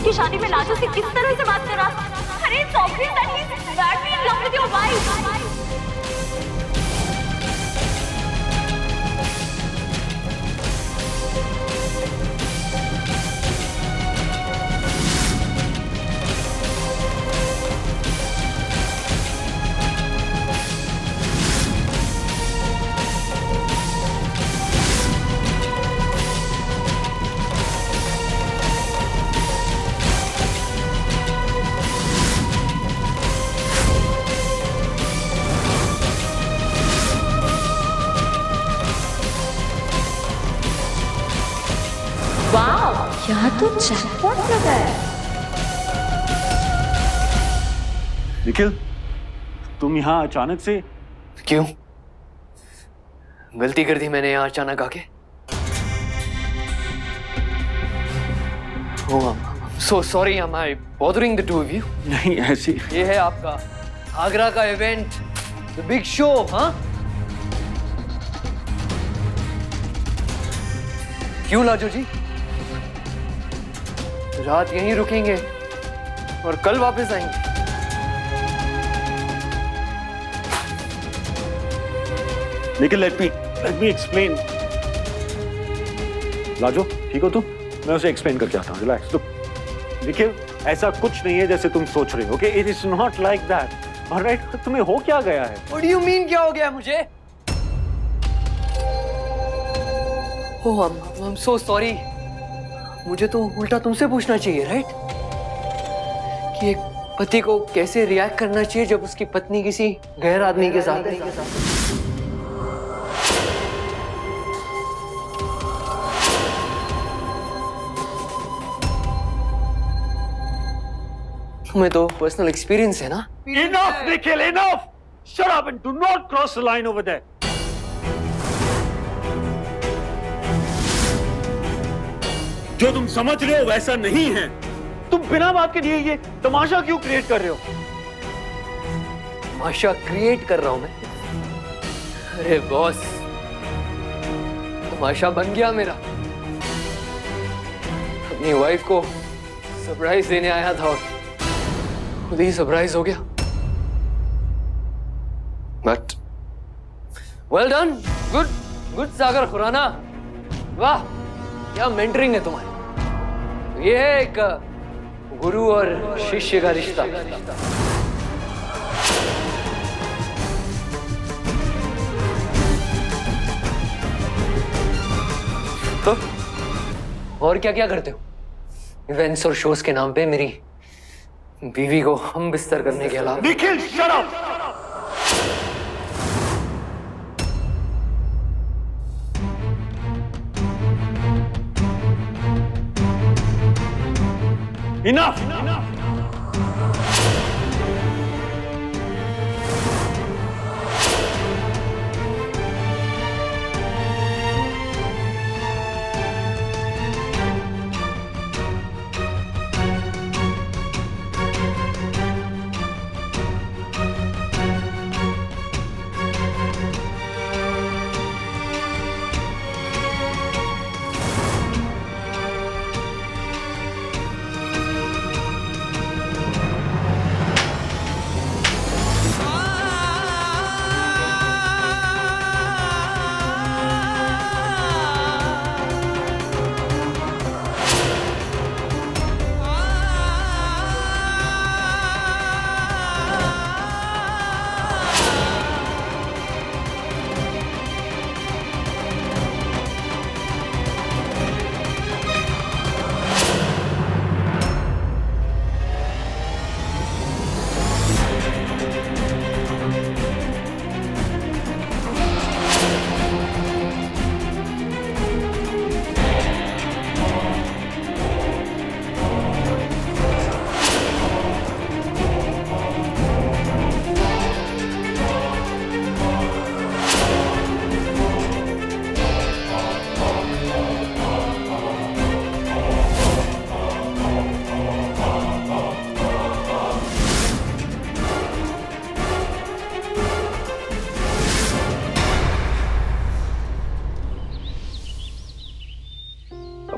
उसकी शादी में लाजो से किस तरह से बात कर रहा? अरे it's obvious that he's badly in love with your wife. यहाँ तो जैकपॉट लगा है। निखिल, तुम यहाँ अचानक से? क्यों? गलती कर दी मैंने यहाँ अचानक आके? Oh, I'm so sorry. Am I bothering the two of you? नहीं ऐसी। ये है आपका आगरा का इवेंट, the big show, हाँ? क्यों लाजो जी? रात यहीं रुकेंगे और कल वापस आएंगे। Nikhil, let me explain. Lajo, ठीक हो तुम? मैं उसे एक्सप्लेन करके आता हूँ। रिलैक्स। लुक, निखिल, ऐसा कुछ नहीं है जैसे तुम सोच रहे हो। Okay, it is not like that. Alright, तुम्हें हो क्या गया है? What do you mean क्या हो गया मुझे? Oh, I'm so sorry. मुझे तो उल्टा तुमसे पूछना चाहिए, राइट? कि एक पति को कैसे रिएक्ट करना चाहिए जब उसकी पत्नी किसी गैर आदमी के साथ है। तुम्हें तो पर्सनल एक्सपीरियंस है ना? Enough, Nikhil, enough! Shut up and do not cross the line over there. जो तुम समझ रहे हो वैसा नहीं है। तुम बिना बात के लिए ये तमाशा क्यों क्रिएट कर रहे हो? तमाशा क्रिएट कर रहा हूं मैं? अरे बॉस, तमाशा बन गया मेरा। अपनी वाइफ को सरप्राइज देने आया था और खुद ही सरप्राइज हो गया। बट वेल डन, गुड सागर खुराना, वाह क्या मेंटरिंग है तुम्हारी। ये है एक गुरु और शिष्य का रिश्ता। तो और क्या क्या करते हो? इवेंट्स और शोज के नाम पे मेरी बीवी को हम बिस्तर करने के अलावा। Nikhil, shut up! Enough!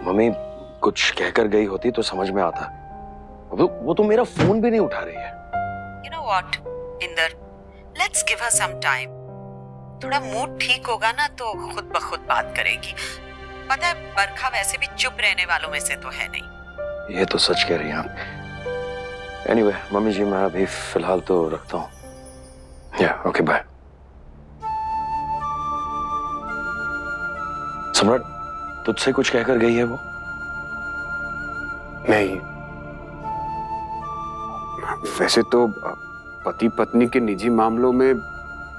Mummy कुछ कहकर गई होती तो समझ में आता, वो तो मेरा फोन भी नहीं उठा रही है। You know what, Inder, let's give her some time. थोड़ा मूड ठीक होगा ना तो खुद ब खुद बात करेगी। पता है बरखा वैसे भी चुप रहने वालों में से तो है नहीं। ये तो सच कह रही हैं आप। एनीवे, मम्मी जी मैं अभी फिलहाल तो रखता हूँ। या ओके बाय। सम्राट, तुझसे कुछ कहकर गई है वो? नहीं, वैसे तो पति पत्नी के निजी मामलों में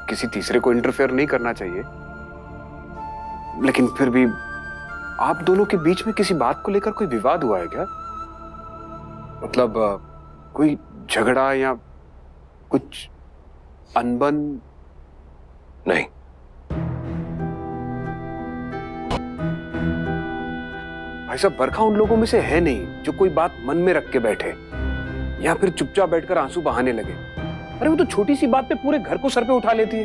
किसी तीसरे को इंटरफेयर नहीं करना चाहिए, लेकिन फिर भी आप दोनों के बीच में किसी बात को लेकर कोई विवाद हुआ है क्या? मतलब कोई झगड़ा या कुछ अनबन? नहीं। भाई साहब, बरखा उन लोगों में से है नहीं जो कोई बात मन में रख के बैठे या फिर चुपचाप बैठकर आंसू बहाने लगे। अरे वो तो छोटी सी बात पे पूरे घर को सर पे उठा लेती है।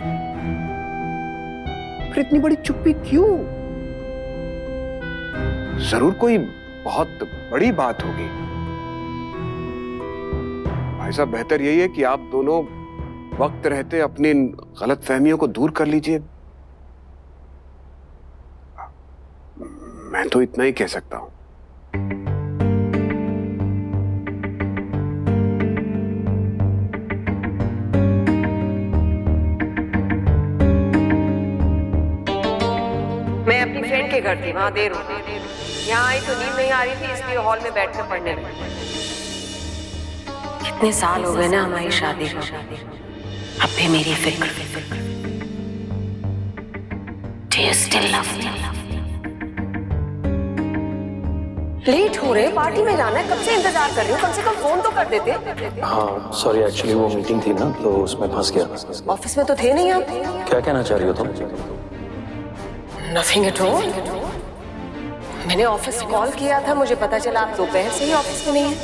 फिर इतनी बड़ी चुप्पी क्यों? जरूर कोई बहुत बड़ी बात होगी। भाई साहब, बेहतर यही है कि आप दोनों वक्त रहते अपनी गलतफहमियों को दूर कर लीजिए। मैं तो इतना ही कह सकता हूं। मैं अपनी फ्रेंड के घर थी, वहां देर हो गई। यहाँ आई तो नींद नहीं आ रही थी, इसलिए हॉल में बैठकर पढ़ने लगी। कितने साल हो गए ना हमारी शादी को, अब भी मेरी फिक्र। Do you still love me? Late हो रहे, पार्टी में जाना है, कब से इंतजार कर रही हूँ, कम से कम फोन तो कर देते। हाँ सॉरी, एक्चुअली वो मीटिंग थी ना तो उसमें फंस गया। ऑफिस में तो थे नहीं आप? क्या कहना चाह रही हो तुम? Nothing at all. मैंने ऑफिस कॉल किया था, मुझे पता चला आप दोपहर से ही ऑफिस में नहीं है।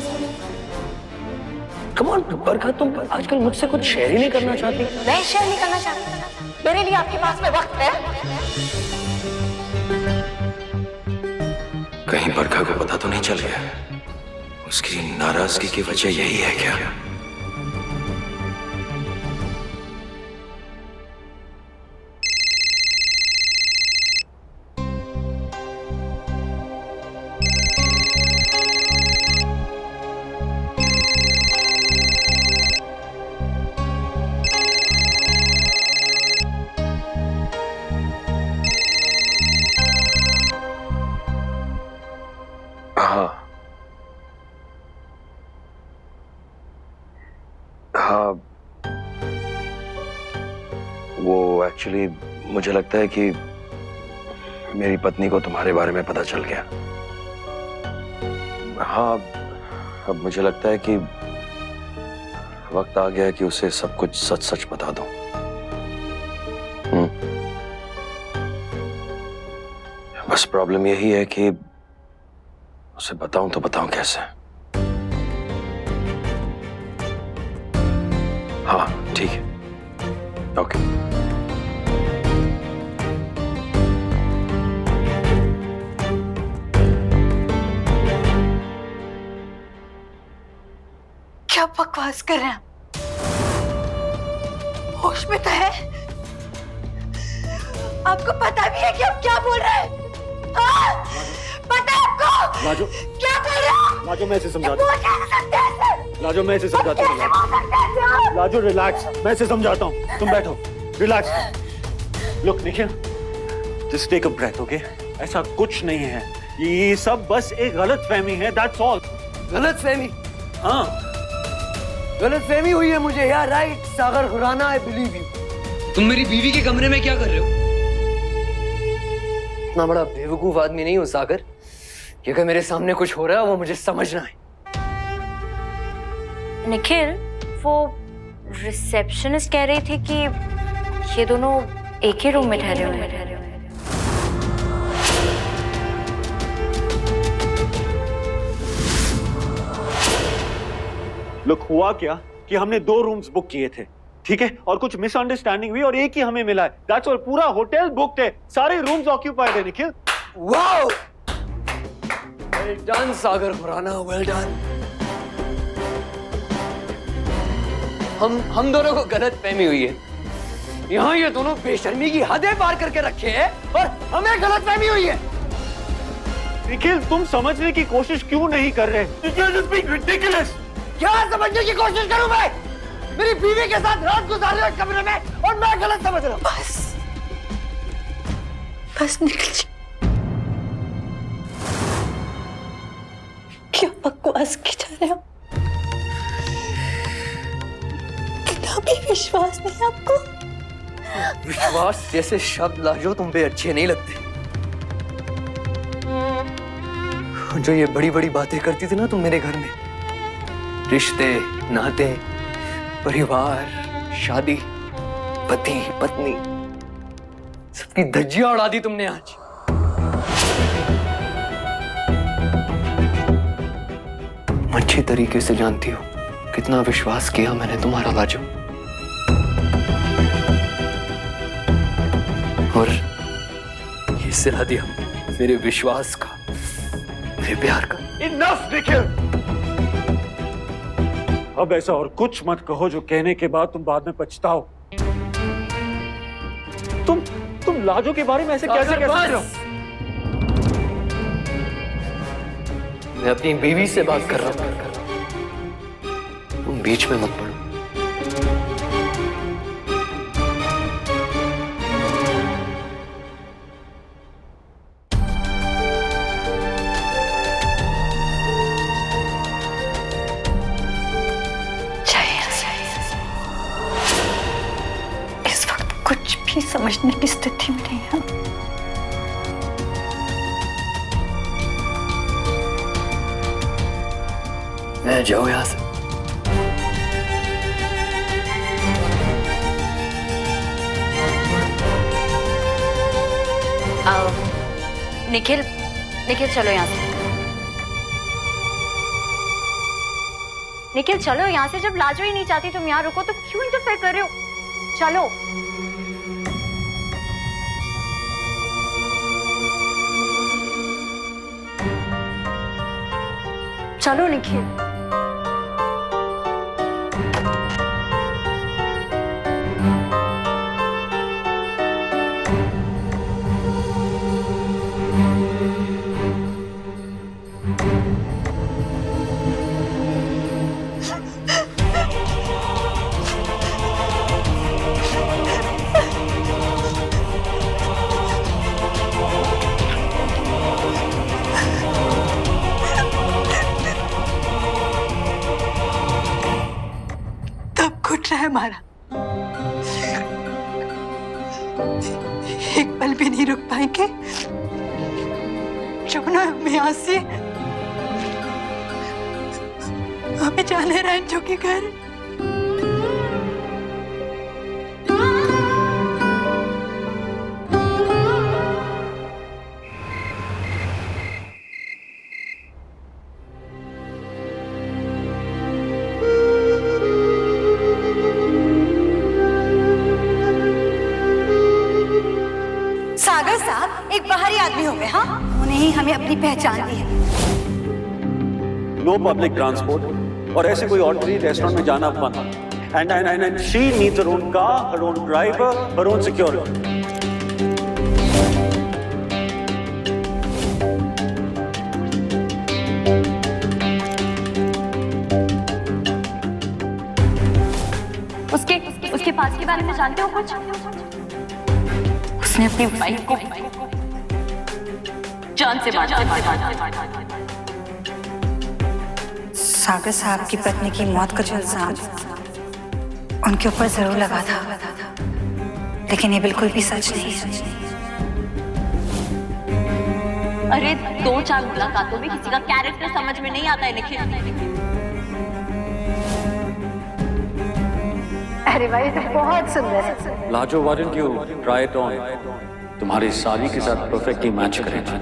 कम ऑन बरखा, तुम आजकल मुझसे कुछ शेयर ही नहीं करना चाहती? मैं शेयर नहीं करना चाहती, मेरे लिए आपके पास में वक्त है? कहीं बरखा को पता तो नहीं चल गया? उसकी नाराजगी की वजह यही है क्या? हाँ, वो एक्चुअली मुझे लगता है कि मेरी पत्नी को तुम्हारे बारे में पता चल गया। हाँ, अब मुझे लगता है कि वक्त आ गया है कि उसे सब कुछ सच सच बता दूं। बस प्रॉब्लम यही है कि उसे बताऊं तो बताऊं कैसे? हाँ ठीक है, ओके। क्या बकवास कर रहे हैं? होश में तो है? आपको पता भी है कि आप क्या बोल रहे हैं? पता है आपको? लाजो, क्या बोल रहे हो? लाजो मैं इसे समझाता हूँ। लाजो मैं इसे समझाता हूँ। लाजो रिलैक्स, मैं इसे समझाता हूँ। तुम बैठो, relax. Look Nikhil, just take a breath, okay? ऐसा कुछ नहीं है, ये सब बस एक गलतफहमी है, दैट्स ऑल। गलतफहमी? हाँ, गलतफहमी हुई है मुझे यार, right? Sagar Khurana, I believe you. तुम मेरी बीवी के कमरे में क्या कर रहे हो? इतना बड़ा बेवकूफ आदमी नहीं हूं सागर, कि अगर मेरे सामने कुछ हो रहा है वो मुझे समझना है। निखिल, वो रिसेप्शनिस्ट कह रही थी कि ये दोनों एक ही रूम में ठहरे हुए हैं। लुक, हुआ क्या कि हमने 2 रूम्स बुक किए थे, ठीक है? और कुछ मिसअंडरस्टैंडिंग हुई और एक ही हमें मिला है, दैट्स ऑल। पूरा होटल बुक्ड है, सारे रूम्स ऑक्यूपाइड है निखिल। वाओ, वेल डन सागर खुराना, वेल डन। हम दोनों को गलत फहमी हुई है। यहाँ ये दोनों बेशर्मी की हदें पार करके रखे हैं और हमें गलत फहमी हुई है। निखिल, तुम समझने की कोशिश क्यों नहीं कर रहे? क्या समझने की कोशिश करूं मैं? मेरी बीवी के साथ रात गुजार रहे हो कमरे में और मैं गलत समझ रहा हूं। बस निकल जा। क्या बकवास की जा रहे हो? इतना भी विश्वास नहीं आपको? विश्वास जैसे शब्द लाजो तुम पे अच्छे नहीं लगते। जो ये बड़ी बड़ी बातें करती थी ना तुम मेरे घर में, रिश्ते, नाते, परिवार, शादी, पति, पत्नी, सबकी धज्जियां उड़ा दी तुमने आज। तुम अच्छी तरीके से जानती हो कितना विश्वास किया मैंने तुम्हारा लाजो, और ये सिला दिया मेरे विश्वास का, मेरे प्यार का। Enough, निखिल! अब ऐसा और कुछ मत कहो जो कहने के बाद तुम बाद में पछताओ। तुम लाजो के बारे में ऐसे कैसे कह सकते हो? मैं अपनी बीवी से बात कर रहा हूं, तुम बीच में मत पड़ो। इस वक्त कुछ भी समझने की स्थिति में नहीं है। मैं जाओ यहां से। निखिल, चलो यहाँ से। निखिल चलो यहाँ से। जब लाजो ही नहीं चाहती तुम यहाँ रुको तो क्यों इंटरफेयर कर रहे हो? चलो। चलो निखिल। घुट रहा है हमारा, एक पल भी नहीं रुक पाएंगे। चुपना हमें यहाँ से, हमें जाने रंजो के घर। सागर साहब एक बाहरी आदमी हो गए। हाँ, उन्हें ही हमें अपनी पहचान दी है। नो पब्लिक ट्रांसपोर्ट और ऐसे कोई ऑर्डनरी रेस्टोरेंट में जाना बंद। And she needs her own car, her own driver, her own security. उसके पास के बारे में जानते हो कुछ? उसने अपनी वाइफ को जान से मारा। सागर साहब की पत्नी की मौत का जो इल्जाम उनके ऊपर जरूर लगा था, लेकिन ये बिल्कुल भी सच नहीं है। अरे 2-4 मुलाकातों में किसी का कैरेक्टर समझ में नहीं आता है निखिल। अरे भाई तो बहुत सुंदर है। Lajo, why don't you try it on? तुम्हारी साली के साथ परफेक्टली मैच करेगा।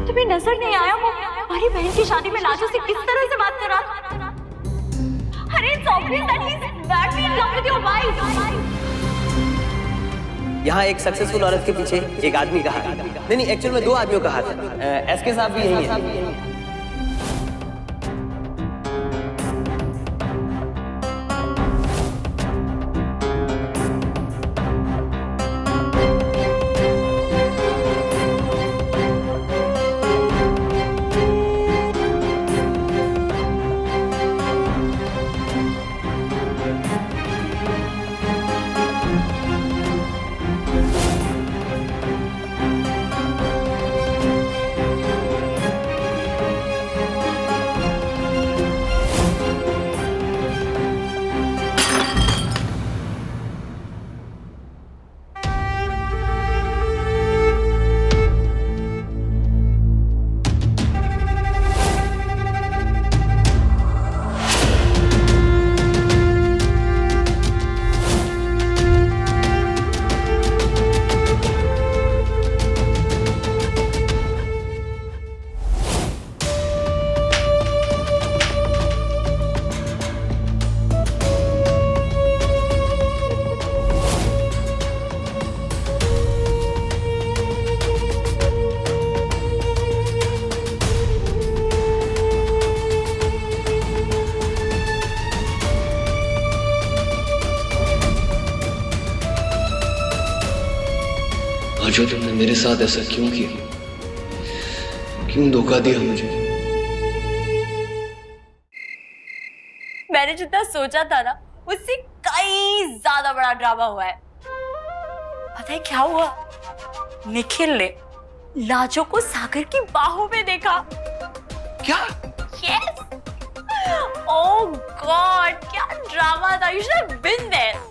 तुम्हें नजर नहीं आया वो हमारी बहन की शादी में लाजो से किस तरह से बात कर रहा था? अरे it's obvious that he's badly in love with your wife. यहाँ एक सक्सेसफुल औरत के पीछे एक आदमी का हाथ। नहीं, एक्चुअल में 2 आदमियों का हाथ है। एसके साहब भी यही है। जो तुमने मेरे साथ ऐसा क्यों किया? क्यों धोखा दिया मुझे? मैंने जितना सोचा था ना उससे कई ज्यादा बड़ा ड्रामा हुआ है। पता है क्या हुआ? निखिल ने लाजो को सागर की बाहों में देखा। क्या? यस। ओह गॉड, क्या ड्रामा था। You should have been there.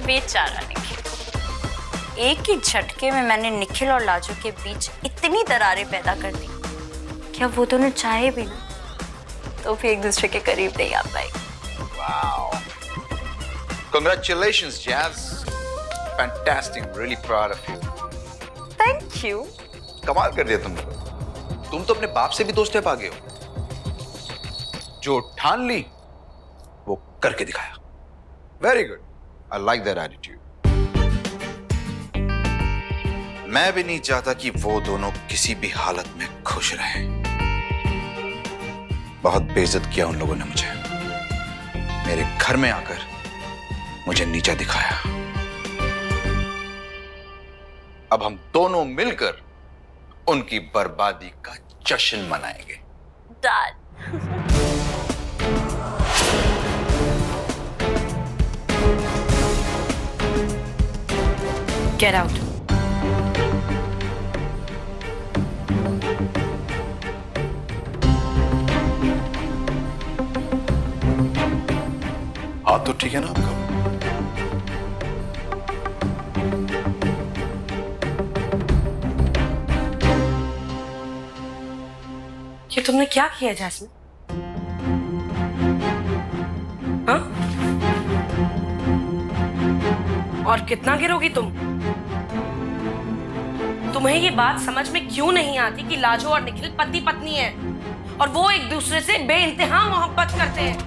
बेचारा निखिल। एक ही झटके में मैंने निखिल और लाजो के बीच इतनी दरारें पैदा कर दी कि अब वो दोनों चाहे भी ना तो फिर एक दूसरे के करीब नहीं आ पाएंगे। Wow. Congratulations, Jazz. Fantastic. Really proud of you. Thank you. कमाल कर दिया तुम तो अपने बाप से भी 2 स्टेप आगे हो। जो ठान ली वो करके दिखाया। Very good. I like that attitude. मैं भी नहीं चाहता कि वो दोनों किसी भी हालत में खुश रहें। बहुत बेइज्जत किया उन लोगों ने मुझे। मेरे घर में आकर मुझे नीचा दिखाया। अब हम दोनों मिलकर उनकी बर्बादी का जश्न मनाएंगे। डन। Get out. हाथ तो ठीक है ना आपका? ये तुमने क्या किया जैस्मिन? हाँ? और कितना गिरोगी तुम? तुम्हें ये बात समझ में क्यों नहीं आती कि लाजो और निखिल पति पत्नी हैं और वो एक दूसरे से बेइंतहा मोहब्बत करते हैं।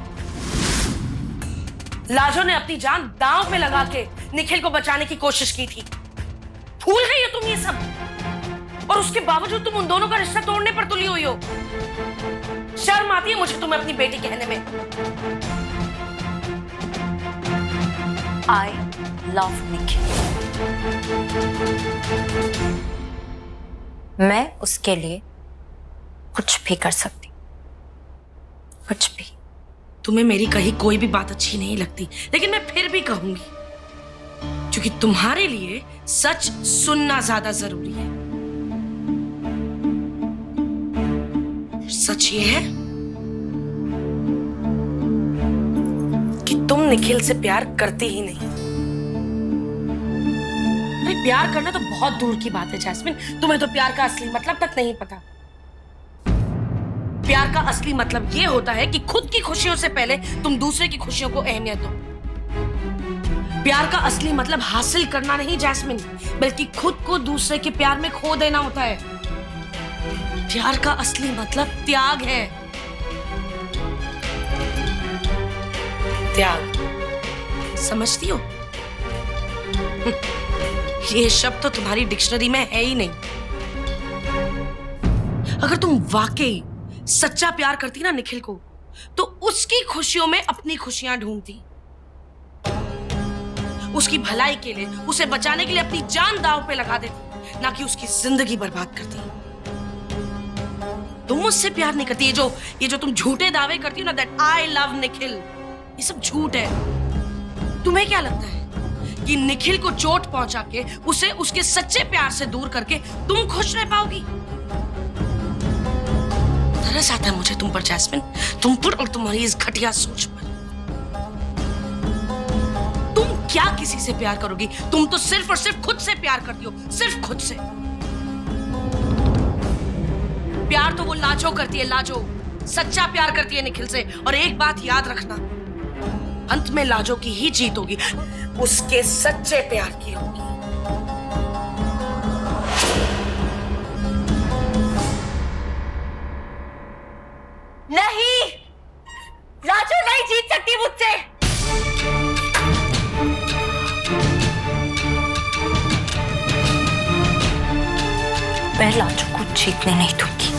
लाजो ने अपनी जान दांव पे लगा के निखिल को बचाने की कोशिश की थी। भूल गई हो तुम ये सब? और उसके बावजूद तुम उन दोनों का रिश्ता तोड़ने पर तुली हुई हो। शर्म आती है मुझे तुम्हें अपनी बेटी कहने में। I love Nikhil. मैं उसके लिए कुछ भी कर सकती, कुछ भी। तुम्हें मेरी कही कोई भी बात अच्छी नहीं लगती, लेकिन मैं फिर भी कहूंगी क्योंकि तुम्हारे लिए सच सुनना ज्यादा जरूरी है। सच ये है कि तुम निखिल से प्यार करती ही नहीं। अरे प्यार करना तो बहुत दूर की बात है जैस्मिन, तुम्हें तो प्यार का असली मतलब तक नहीं पता। प्यार का असली मतलब ये होता है कि खुद की खुशियों से पहले तुम दूसरे की खुशियों को अहमियत दो। प्यार का असली मतलब हासिल करना नहीं जैस्मिन, बल्कि खुद को दूसरे के प्यार में खो देना होता है। प्यार का असली मतलब त्याग है। त्याग समझती हो? ये शब्द तो तुम्हारी डिक्शनरी में है ही नहीं। अगर तुम वाकई सच्चा प्यार करती ना निखिल को, तो उसकी खुशियों में अपनी खुशियां ढूंढती, उसकी भलाई के लिए, उसे बचाने के लिए अपनी जान दांव पे लगा देती, ना कि उसकी जिंदगी बर्बाद करती। तुम मुझसे प्यार नहीं करती। ये जो तुम झूठे दावे करती हो ना, दैट आई लव निखिल, ये सब झूठ है। तुम्हें क्या लगता है कि निखिल को चोट पहुंचा के उसे उसके सच्चे प्यार से दूर करके तुम खुश रह पाओगी? तरस आता है मुझे तुम पर जैस्मिन, तुम पर और तुम्हारी इस घटिया सोच पर। तुम क्या किसी से प्यार करोगी? तुम तो सिर्फ और सिर्फ खुद से प्यार करती हो, सिर्फ खुद से। प्यार तो वो लाजो करती है, लाजो सच्चा प्यार करती है निखिल से। और एक बात याद रखना, अंत में लाजो की ही जीत होगी, उसके सच्चे प्यार की होगी। नहीं, लाजो नहीं जीत सकती मुझसे। मैं लाजो को जीतने नहीं दूंगी।